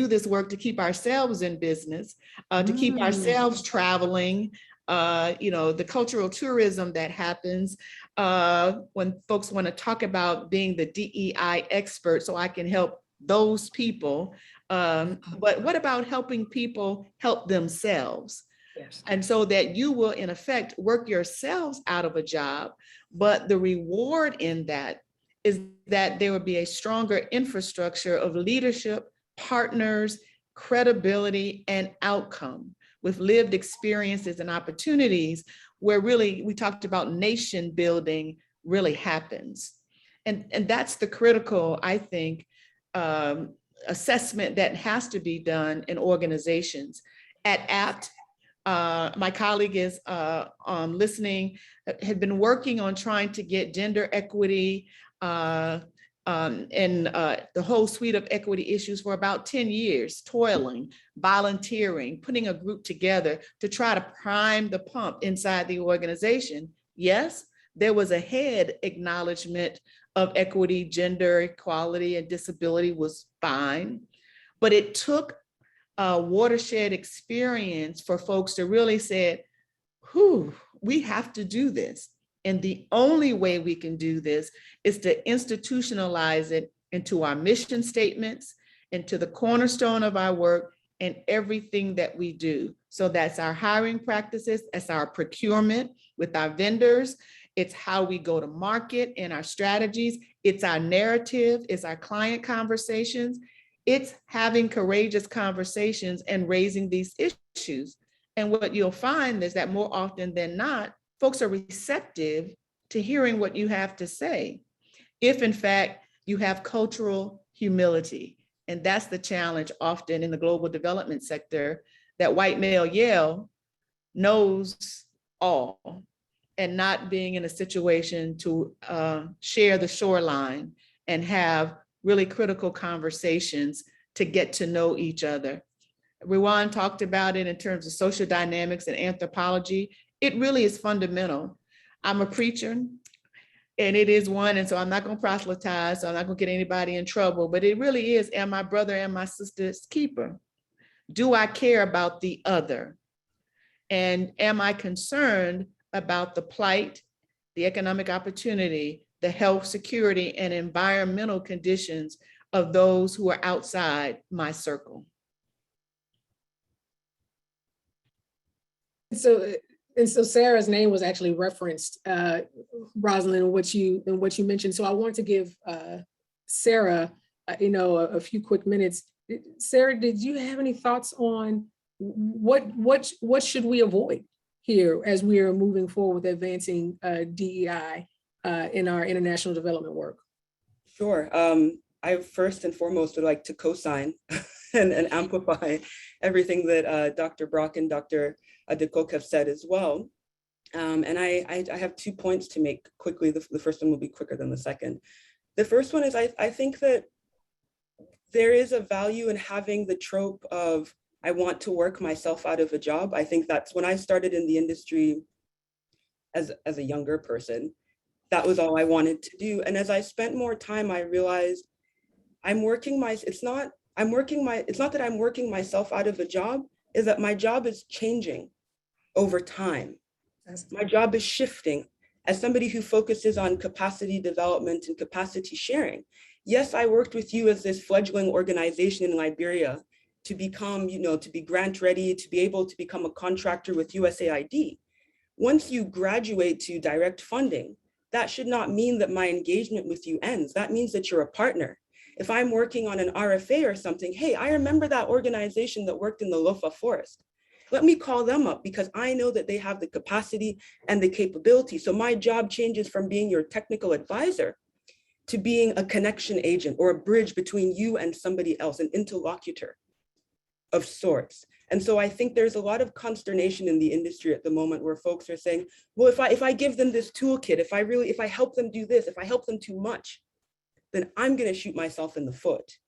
this work to keep ourselves in business, to keep ourselves traveling, the cultural tourism that happens when folks want to talk about being the DEI expert so I can help those people. But what about helping people help themselves? Yes. And so that you will, in effect, work yourselves out of a job, but the reward in that is that there will be a stronger infrastructure of leadership, partners, credibility, and outcome with lived experiences and opportunities where really we talked about nation building really happens. And that's the critical, I think, assessment that has to be done in organizations. At APT, my colleague is listening, had been working on trying to get gender equity and the whole suite of equity issues for about 10 years, toiling, volunteering, putting a group together to try to prime the pump inside the organization. Yes, there was a head acknowledgement of equity, gender equality, and disability was fine, but it took a watershed experience for folks to really say, we have to do this. And the only way we can do this is to institutionalize it into our mission statements, into the cornerstone of our work and everything that we do. So that's our hiring practices, that's our procurement with our vendors, it's how we go to market and our strategies, it's our narrative, it's our client conversations, it's having courageous conversations and raising these issues. And what you'll find is that more often than not, folks are receptive to hearing what you have to say, if in fact you have cultural humility. And that's the challenge often in the global development sector, that white male Yale knows all and not being in a situation to share the shoreline and have really critical conversations to get to know each other. Ruwan talked about it in terms of social dynamics and anthropology. It really is fundamental. I'm a preacher, and it is one, and so I'm not going to proselytize, so I'm not going to get anybody in trouble, but it really is, am my brother and my sister's keeper? Do I care about the other? And am I concerned about the plight the economic opportunity, the health, security, and environmental conditions of those who are outside my circle. So Sarah's name was actually referenced, Rosalind, in what you mentioned. So I want to give Sarah, a few quick minutes. Sarah, did you have any thoughts on what should we avoid here as we are moving forward with advancing DEI in our international development work? Sure. I first and foremost would like to co-sign and amplify everything that Dr. Brock and Dr. Adekok have said as well. And I have 2 points to make quickly. The first one will be quicker than the second. The first one is I think that there is a value in having the trope of, I want to work myself out of a job. I think that's when I started in the industry as a younger person, that was all I wanted to do. And as I spent more time, I realized it's not that I'm working myself out of a job, is that my job is changing over time. My job is shifting. As somebody who focuses on capacity development and capacity sharing, yes, I worked with you as this fledgling organization in Liberia to become, to be grant ready, to be able to become a contractor with USAID. Once you graduate to direct funding, that should not mean that my engagement with you ends. That means that you're a partner. If I'm working on an RFA or something, hey, I remember that organization that worked in the Lofa forest. Let me call them up because I know that they have the capacity and the capability. So my job changes from being your technical advisor to being a connection agent or a bridge between you and somebody else, an interlocutor of sorts. And so I think there's a lot of consternation in the industry at the moment where folks are saying, well, if I give them this toolkit, if I help them do this, if I help them too much, then I'm going to shoot myself in the foot.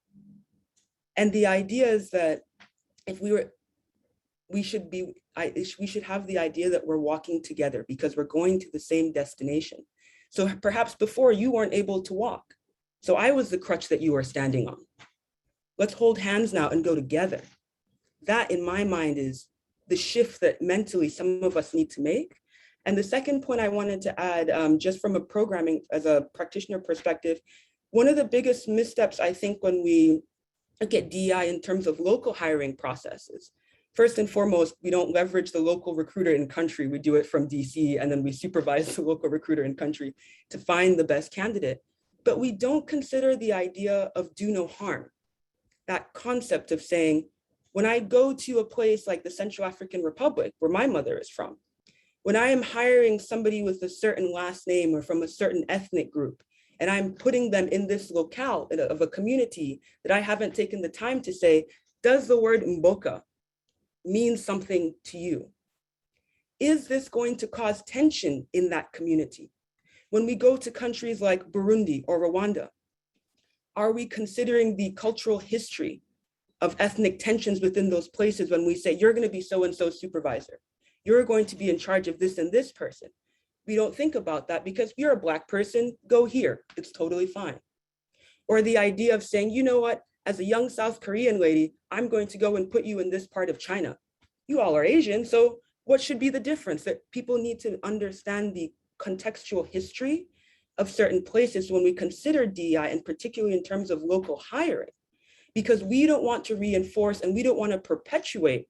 And the idea is that if we should have the idea that we're walking together because we're going to the same destination. So perhaps before you weren't able to walk. So I was the crutch that you were standing on. Let's hold hands now and go together. That in my mind is the shift that mentally some of us need to make. And the second point I wanted to add, just from a programming as a practitioner perspective, one of the biggest missteps I think when we look at DEI in terms of local hiring processes, first and foremost, we don't leverage the local recruiter in country. We do it from DC and then we supervise the local recruiter in country to find the best candidate. But we don't consider the idea of do no harm. That concept of saying, when I go to a place like the Central African Republic, where my mother is from, when I am hiring somebody with a certain last name or from a certain ethnic group, and I'm putting them in this locale of a community that I haven't taken the time to say, does the word Mboka mean something to you? Is this going to cause tension in that community? When we go to countries like Burundi or Rwanda, are we considering the cultural history of ethnic tensions within those places when we say, you're going to be so-and-so supervisor, you're going to be in charge of this and this person? We don't think about that because you're a Black person, go here, it's totally fine. Or the idea of saying, you know what, as a young South Korean lady, I'm going to go and put you in this part of China. You all are Asian, so what should be the difference? That people need to understand the contextual history of certain places when we consider DEI, and particularly in terms of local hiring, because we don't want to reinforce and we don't want to perpetuate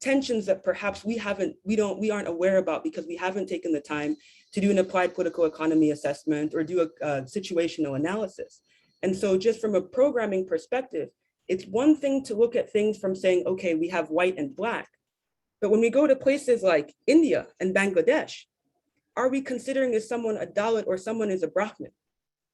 tensions that perhaps we aren't aware about because we haven't taken the time to do an applied political economy assessment or do a situational analysis. And so just from a programming perspective, it's one thing to look at things from saying, okay, we have white and Black. But when we go to places like India and Bangladesh, are we considering is someone a Dalit or someone is a Brahmin?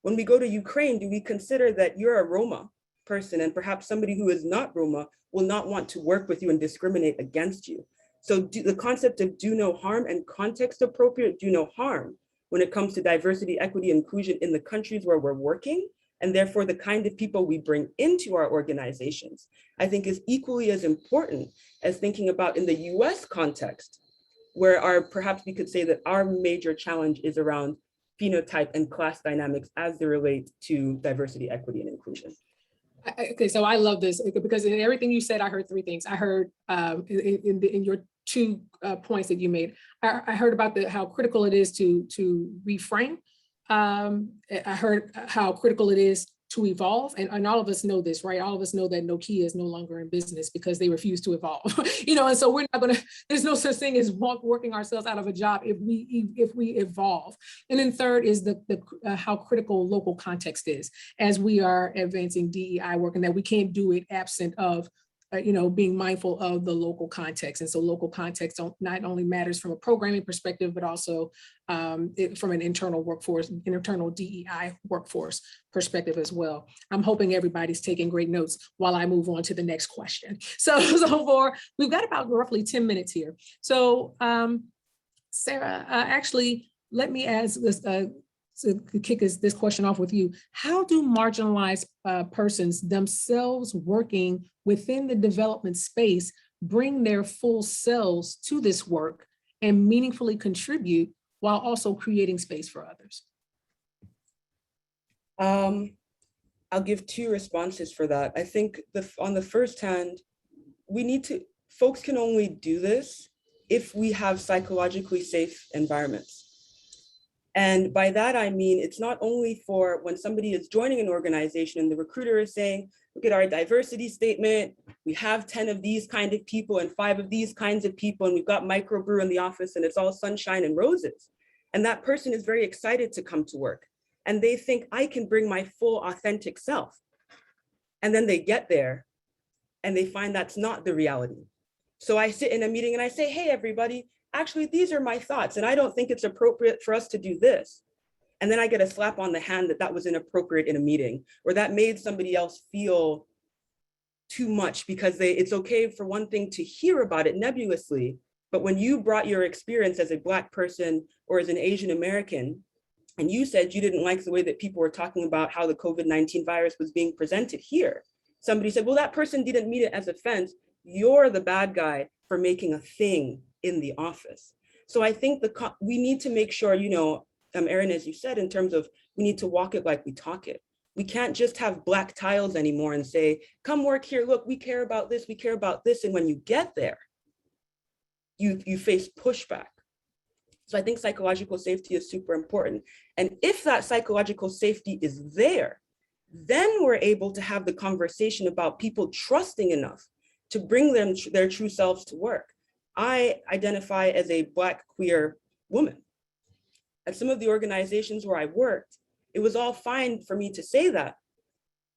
When we go to Ukraine, do we consider that you're a Roma person and perhaps somebody who is not Roma will not want to work with you and discriminate against you? So the concept of do no harm and context appropriate do no harm when it comes to diversity, equity, inclusion in the countries where we're working, and therefore the kind of people we bring into our organizations, I think is equally as important as thinking about in the US context, where perhaps we could say that our major challenge is around phenotype and class dynamics as they relate to diversity, equity, and inclusion. Okay, so I love this because in everything you said, I heard three things. I heard in your two points that you made. I heard about how critical it is to reframe. I heard how critical it is to evolve, and all of us know this, right? All of us know that Nokia is no longer in business because they refuse to evolve, and so we're not gonna, there's no such thing as working ourselves out of a job if we evolve. And then third is how critical local context is as we are advancing DEI work, and that we can't do it absent of being mindful of the local context. And so local context not only matters from a programming perspective, but also from an internal DEI workforce perspective as well. I'm hoping everybody's taking great notes while I move on to the next question. So we've got about roughly 10 minutes here. So Sarah, actually, let me ask this, to kick this question off with you. How do marginalized persons themselves working within the development space bring their full selves to this work and meaningfully contribute while also creating space for others? I'll give two responses for that. I think on the first hand, folks can only do this if we have psychologically safe environments. And by that, I mean, it's not only for when somebody is joining an organization and the recruiter is saying, look at our diversity statement, we have 10 of these kind of people and 5 of these kinds of people, and we've got microbrew in the office and it's all sunshine and roses. And that person is very excited to come to work. And they think, I can bring my full authentic self. And then they get there and they find that's not the reality. So I sit in a meeting and I say, hey, everybody, actually, these are my thoughts, and I don't think it's appropriate for us to do this. And then I get a slap on the hand that was inappropriate in a meeting, or that made somebody else feel too much, because it's okay for one thing to hear about it nebulously, but when you brought your experience as a Black person or as an Asian American, and you said you didn't like the way that people were talking about how the COVID-19 virus was being presented here, somebody said, well, that person didn't mean it as offense. You're the bad guy for making a thing in the office. So I think we need to make sure, Erin, as you said, in terms of we need to walk it like we talk it. We can't just have black tiles anymore and say, come work here, look, we care about this, we care about this. And when you get there, you face pushback. So I think psychological safety is super important. And if that psychological safety is there, then we're able to have the conversation about people trusting enough to bring their true selves to work. I identify as a Black queer woman. At some of the organizations where I worked, it was all fine for me to say that,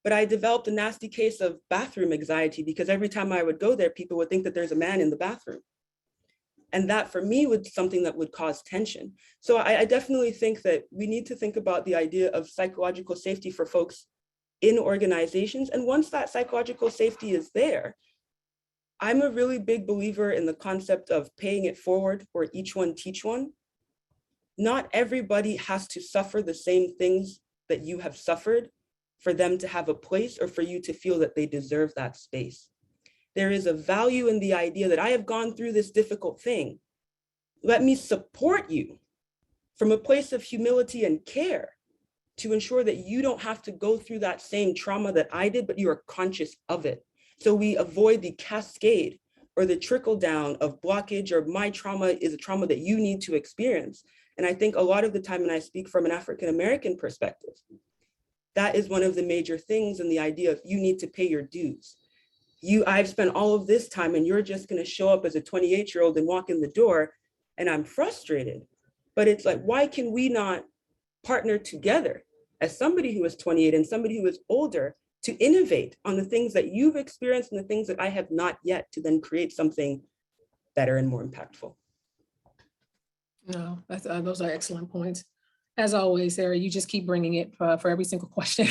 but I developed a nasty case of bathroom anxiety because every time I would go there, people would think that there's a man in the bathroom. And that for me was something that would cause tension. So I definitely think that we need to think about the idea of psychological safety for folks in organizations. And once that psychological safety is there, I'm a really big believer in the concept of paying it forward, or each one teach one. Not everybody has to suffer the same things that you have suffered for them to have a place or for you to feel that they deserve that space. There is a value in the idea that I have gone through this difficult thing. Let me support you from a place of humility and care to ensure that you don't have to go through that same trauma that I did, but you are conscious of it. So we avoid the cascade or the trickle down of blockage, or my trauma is a trauma that you need to experience. And I think a lot of the time, when I speak from an African-American perspective, that is one of the major things in the idea of you need to pay your dues. I've spent all of this time and you're just gonna show up as a 28-year-old and walk in the door, and I'm frustrated. But it's like, why can we not partner together as somebody who is 28 and somebody who is older to innovate on the things that you've experienced and the things that I have not yet, to then create something better and more impactful. No, those are excellent points. As always, Sarah, you just keep bringing it for every single question.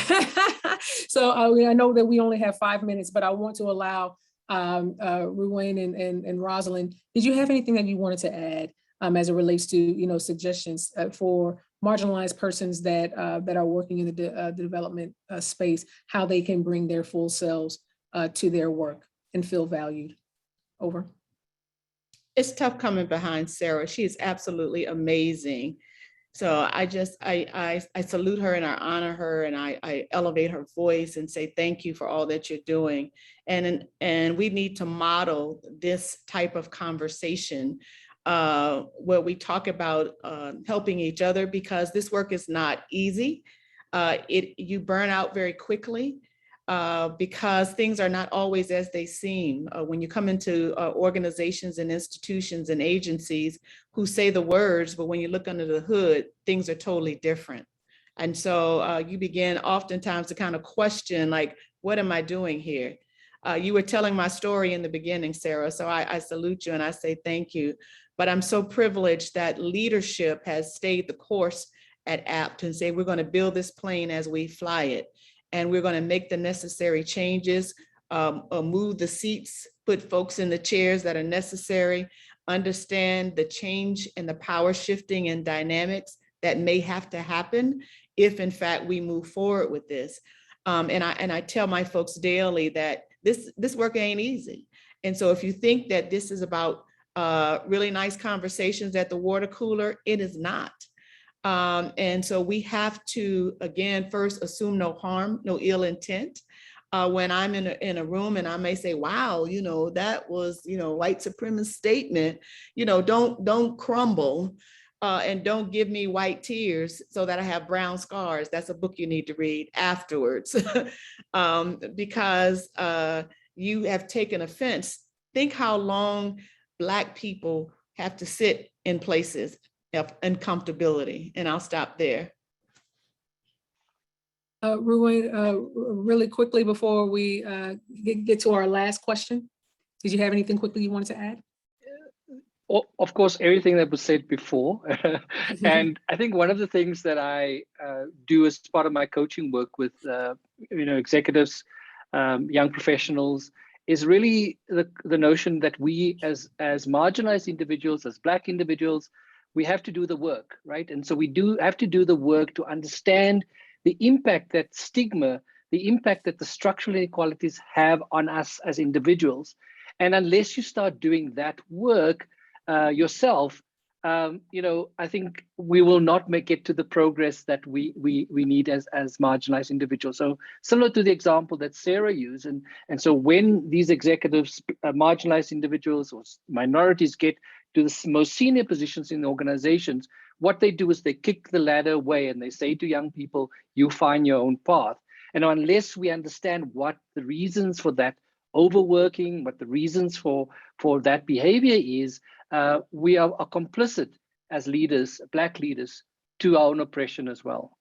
So I know that we only have 5 minutes, but I want to allow Ruane and Rosalind, did you have anything that you wanted to add as it relates to suggestions for marginalized persons that are working in the development space, how they can bring their full selves to their work and feel valued? Over. It's tough coming behind Sarah. She is absolutely amazing. So I salute her and I honor her, and I elevate her voice and say thank you for all that you're doing. And we need to model this type of conversation where we talk about helping each other, because this work is not easy. You burn out very quickly. Because things are not always as they seem. When you come into organizations and institutions and agencies who say the words, but when you look under the hood, things are totally different. And so you begin oftentimes to kind of question, like, what am I doing here? You were telling my story in the beginning, Sarah, so I salute you and I say thank you. But I'm so privileged that leadership has stayed the course at APT and say, we're going to build this plane as we fly it. And we're going to make the necessary changes, move the seats, put folks in the chairs that are necessary, understand the change and the power shifting and dynamics that may have to happen if in fact we move forward with this. And I tell my folks daily that this work ain't easy. And so if you think that this is about really nice conversations at the water cooler, it is not. And so we have to, again, first assume no harm, no ill intent. When I'm in a room and I may say, wow, that was, white supremacist statement, don't crumble and don't give me white tears so that I have brown scars. That's a book you need to read afterwards because you have taken offense. Think how long Black people have to sit in places of uncomfortability. And I'll stop there. Ruin, really quickly before we get to our last question, did you have anything quickly you wanted to add? Of course, everything that was said before. And I think one of the things that I do as part of my coaching work with executives, young professionals, is really the notion that we as marginalized individuals, as Black individuals, we have to do the work, right? And so we do have to do the work to understand the impact that stigma, the impact that the structural inequalities have on us as individuals. And unless you start doing that work yourself, I think we will not get to the progress that we need as marginalized individuals. So similar to the example that Sarah used, and so when these executives, marginalized individuals or minorities get to the most senior positions in the organizations, what they do is they kick the ladder away and they say to young people, you find your own path. And unless we understand what the reasons for that overworking, what the reasons for that behavior is, we are complicit as leaders, Black leaders, to our own oppression as well.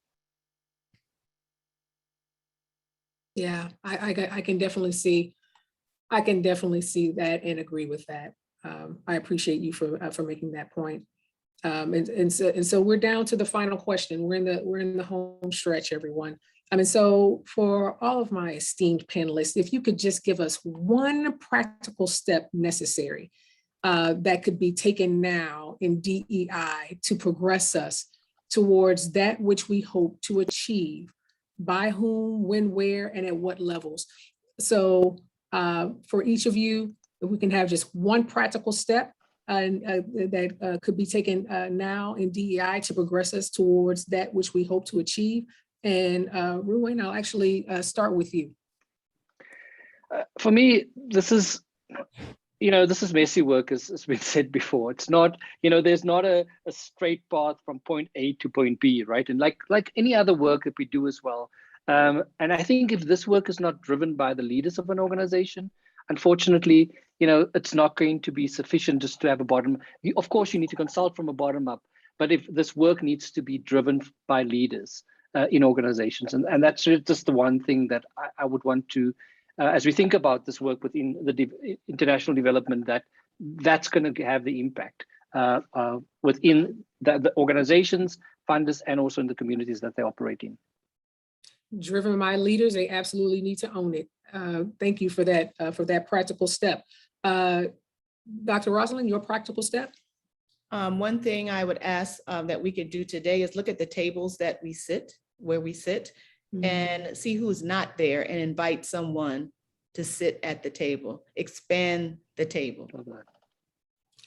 Yeah, I can definitely see that and agree with that. I appreciate you for making that point. And so we're down to the final question. We're in the home stretch, everyone. And so for all of my esteemed panelists, if you could just give us one practical step necessary that could be taken now in DEI to progress us towards that which we hope to achieve, by whom, when, where, and at what levels. So for each of you, if we can have just one practical step that could be taken now in DEI to progress us towards that which we hope to achieve. And Ruin, I'll actually start with you. For me, this is messy work, as has been said before. It's not, there's not a straight path from point A to point B, right? And like any other work that we do as well. And I think if this work is not driven by the leaders of an organization, unfortunately, it's not going to be sufficient just to have a bottom. Of course, you need to consult from a bottom up, but if this work needs to be driven by leaders in organizations, and that's just the one thing that I would want to, as we think about this work within the international development, that's going to have the impact within the organizations, funders, and also in the communities that they operate in. Driven by leaders, they absolutely need to own it. Thank you for that practical step. Dr. Rosalind, your practical step? One thing I would ask that we could do today is look at the tables that where we sit, and see who's not there and invite someone to sit at the table, expand the table.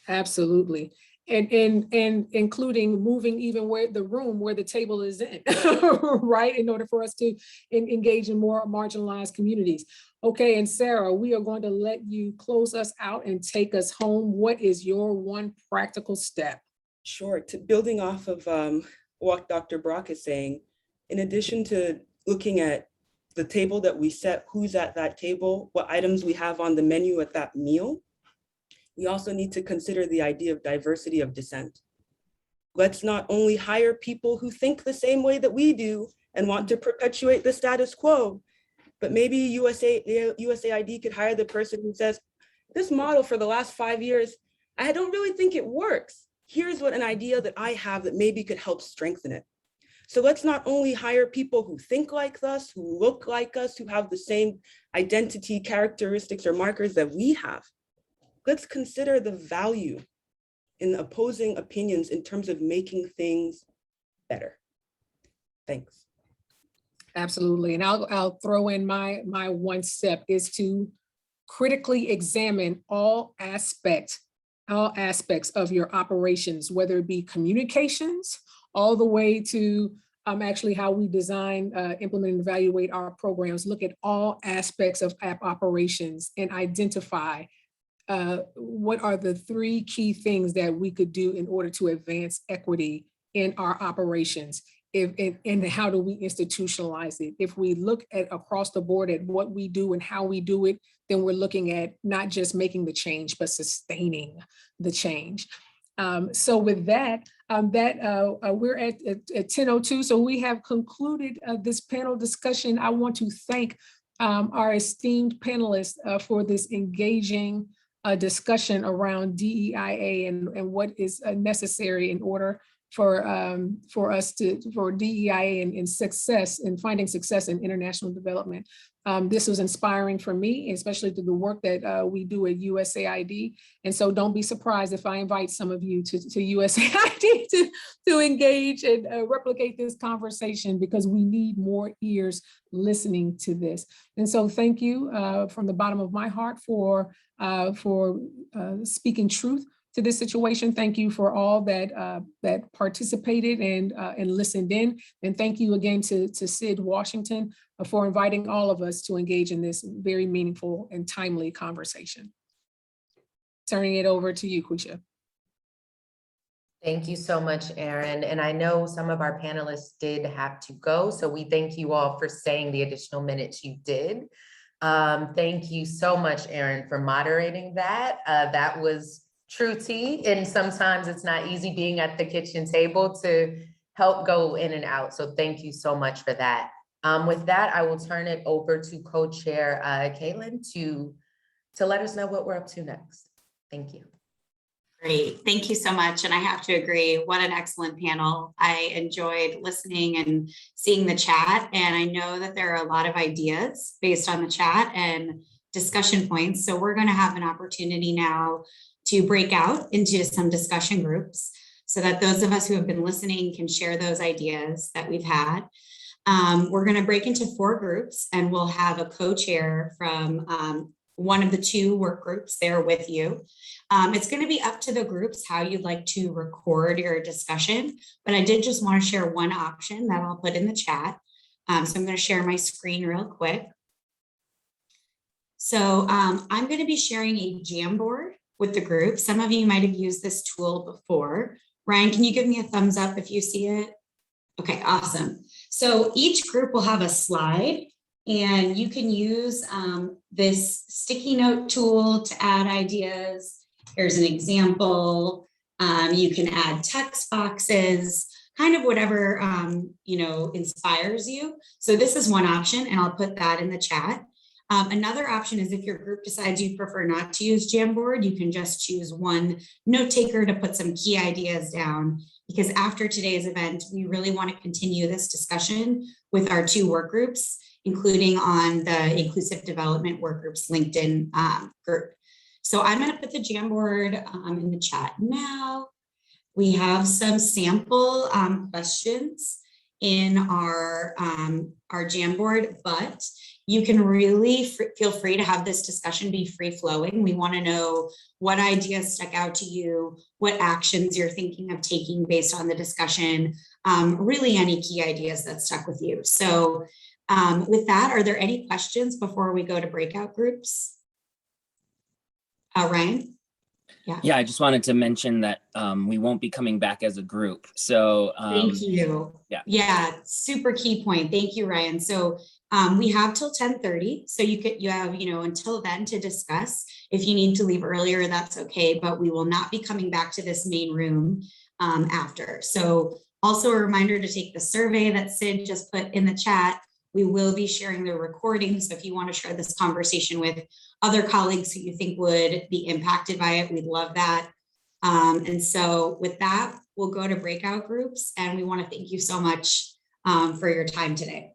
Absolutely. and including moving even where the room where the table is in, right? In order for us to engage in more marginalized communities. Okay, and Sarah, we are going to let you close us out and take us home. What is your one practical step? Sure, building off of what Dr. Brock is saying, in addition to looking at the table that we set, who's at that table, what items we have on the menu at that meal, we also need to consider the idea of diversity of dissent. Let's not only hire people who think the same way that we do and want to perpetuate the status quo, but maybe USAID could hire the person who says, this model for the last 5 years, I don't really think it works. Here's what an idea that I have that maybe could help strengthen it. So let's not only hire people who think like us, who look like us, who have the same identity characteristics or markers that we have. Let's consider the value in opposing opinions in terms of making things better. Thanks. Absolutely, and I'll throw in my one step is to critically examine all aspects of your operations, whether it be communications, all the way to actually how we design, implement, and evaluate our programs. Look at all aspects of app operations and identify what are the 3 key things that we could do in order to advance equity in our operations, and how do we institutionalize it? If we look at across the board at what we do and how we do it, then we're looking at not just making the change, but sustaining the change. So with that, we're at 10:02, so we have concluded this panel discussion. I want to thank our esteemed panelists for this engaging discussion around DEIA and what is necessary in order for DEIA and success and finding success in international development. This was inspiring for me, especially through the work that we do at USAID. And so don't be surprised if I invite some of you to USAID to engage and replicate this conversation, because we need more ears listening to this. And so thank you from the bottom of my heart for speaking truth to this situation. Thank you for all that participated and listened in. And thank you again to Sid Washington for inviting all of us to engage in this very meaningful and timely conversation. Turning it over to you, Quisha. Thank you so much, Erin. And I know some of our panelists did have to go, so we thank you all for staying the additional minutes you did. Thank you so much, Erin, for moderating that. That was true tea, and sometimes it's not easy being at the kitchen table to help go in and out. So thank you so much for that. With that, I will turn it over to co-chair Caitlin to let us know what we're up to next. Thank you. Great, thank you so much. And I have to agree, what an excellent panel. I enjoyed listening and seeing the chat. And I know that there are a lot of ideas based on the chat and discussion points. So we're going to have an opportunity now to break out into some discussion groups so that those of us who have been listening can share those ideas that we've had. We're going to break into 4 groups, and we'll have a co-chair from one of the 2 work groups there with you. It's going to be up to the groups how you'd like to record your discussion, but I did just want to share one option that I'll put in the chat. So I'm going to share my screen real quick. So I'm going to be sharing a Jamboard with the group. Some of you might have used this tool before. Ryan, can you give me a thumbs up if you see it? Okay, awesome. So each group will have a slide, and you can use this sticky note tool to add ideas. Here's an example. You can add text boxes, kind of whatever inspires you. So this is one option, and I'll put that in the chat. Another option is if your group decides you prefer not to use Jamboard, you can just choose one note taker to put some key ideas down, because after today's event, we really want to continue this discussion with our 2 work groups, including on the Inclusive Development Workgroups LinkedIn group. So I'm going to put the Jamboard in the chat now. We have some sample questions. in our Jamboard, but you can really feel free to have this discussion be free flowing. We want to know what ideas stuck out to you, what actions you're thinking of taking based on the discussion, really any key ideas that stuck with you. So with that, are there any questions before we go to breakout groups? Ryan? Yeah, I just wanted to mention that we won't be coming back as a group. So thank you. Yeah, super key point. Thank you, Ryan. So we have till 10:30. So you have, until then to discuss. If you need to leave earlier, that's okay, but we will not be coming back to this main room after. So also a reminder to take the survey that Sid just put in the chat. We will be sharing the recording. So if you want to share this conversation with other colleagues who you think would be impacted by it, we'd love that. And so with that, we'll go to breakout groups, and we want to thank you so much for your time today.